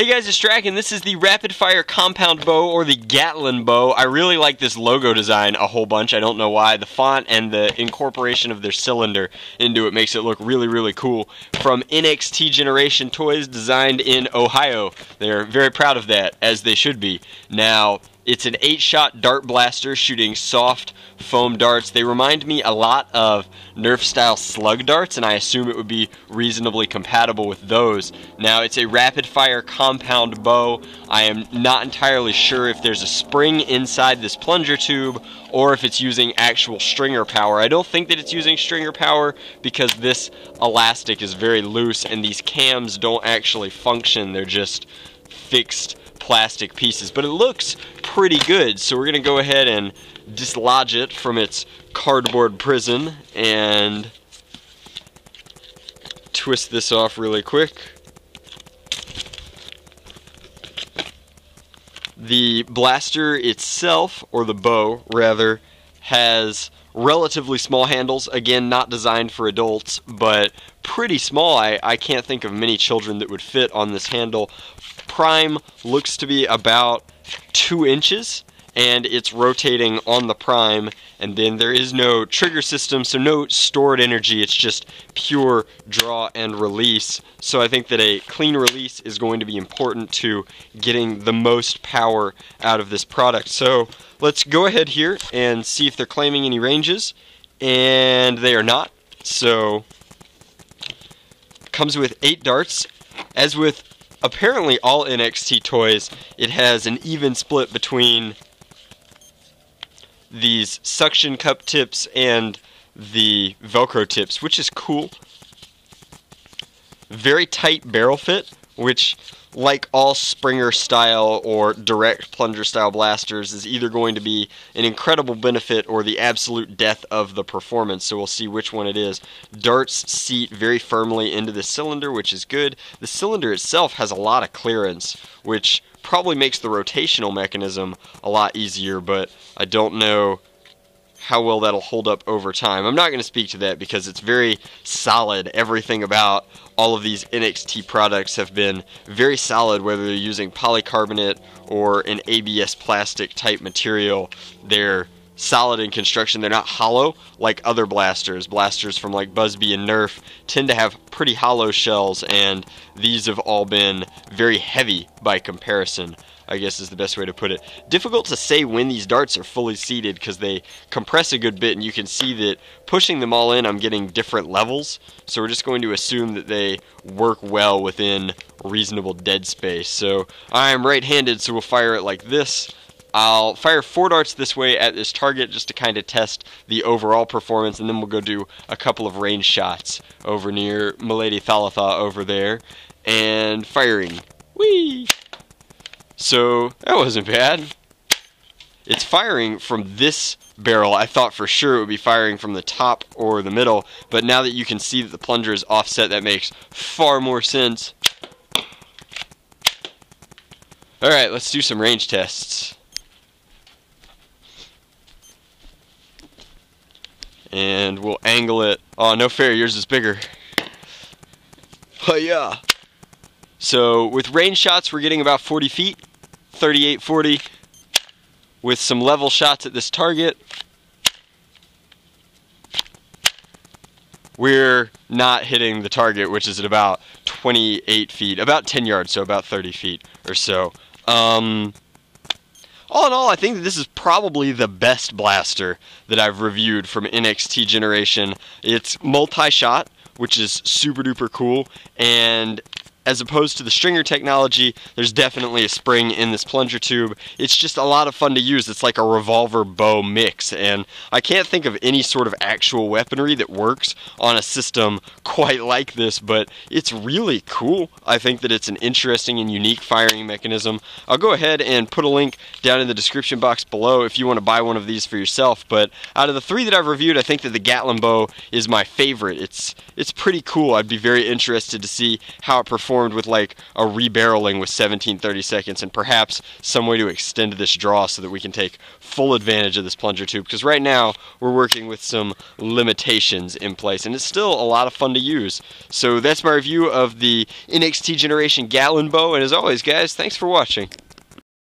Hey guys, it's Dragon. This is the rapid fire compound bow, or the Gatlin bow. I really like this logo design a whole bunch. I don't know why. The font and the incorporation of their cylinder into it makes it look really, really cool. From NXTGENTOYS, designed in Ohio. They're very proud of that, as they should be. Now, it's an 8-shot dart blaster shooting soft foam darts. They remind me a lot of Nerf-style slug darts, and I assume it would be reasonably compatible with those. Now, it's a rapid-fire compound bow. I am not entirely sure if there's a spring inside this plunger tube or if it's using actual stringer power. I don't think that it's using stringer power because this elastic is very loose and these cams don't actually function. They're just fixed plastic pieces, but it looks pretty good. So we're gonna go ahead and dislodge it from its cardboard prison and twist this off really quick. The blaster itself, or the bow rather, has relatively small handles. Again, not designed for adults, but pretty small. I can't think of many children that would fit on this handle. Prime looks to be about 2 inches, and it's rotating on the prime, and then there is no trigger system, so no stored energy. It's just pure draw and release. So I think that a clean release is going to be important to getting the most power out of this product. So let's go ahead here and see if they're claiming any ranges, and they are not. So it comes with 8 darts. As with apparently all NXT toys, it has an even split between these suction cup tips and the Velcro tips, which is cool. Very tight barrel fit, which, like all Springer style or direct plunger style blasters, is either going to be an incredible benefit or the absolute death of the performance, so we'll see which one it is. Darts seat very firmly into the cylinder, which is good. The cylinder itself has a lot of clearance, which probably makes the rotational mechanism a lot easier, but I don't know how well that'll hold up over time. I'm not going to speak to that because it's very solid. Everything about all of these NXT products have been very solid, whether they're using polycarbonate or an ABS plastic type material. They're solid in construction. They're not hollow like other blasters. Blasters from like Busby and Nerf tend to have pretty hollow shells, and these have all been very heavy by comparison, I guess is the best way to put it. Difficult to say when these darts are fully seated because they compress a good bit, and you can see that pushing them all in, I'm getting different levels. So we're just going to assume that they work well within reasonable dead space. So I'm right-handed, so we'll fire it like this. I'll fire 4 darts this way at this target just to kind of test the overall performance, and then we'll go do a couple of range shots over near Milady Thalatha over there, and firing. Whee! So that wasn't bad. It's firing from this barrel. I thought for sure it would be firing from the top or the middle, but now that you can see that the plunger is offset, that makes far more sense. Alright, let's do some range tests. And we'll angle it. Oh, no fair, yours is bigger. Oh yeah. So with range shots, we're getting about 40 feet, 38, 40. With some level shots at this target, we're not hitting the target, which is at about 28 feet, about 10 yards, so about 30 feet or so. All in all, I think that this is probably the best blaster that I've reviewed from NXT Generation. It's multi-shot, which is super duper cool, and as opposed to the stringer technology, there's definitely a spring in this plunger tube. It's just a lot of fun to use. It's like a revolver bow mix, and I can't think of any sort of actual weaponry that works on a system quite like this, but it's really cool. I think that it's an interesting and unique firing mechanism. I'll go ahead and put a link down in the description box below if you want to buy one of these for yourself, but out of the 3 that I've reviewed, I think that the Gatlin bow is my favorite. It's pretty cool. I'd be very interested to see how it performs performed with like a rebarreling with 1730 seconds and perhaps some way to extend this draw so that we can take full advantage of this plunger tube, because right now we're working with some limitations in place and it's still a lot of fun to use. So that's my review of the NXT Generation Gatlin bow, and as always guys, thanks for watching.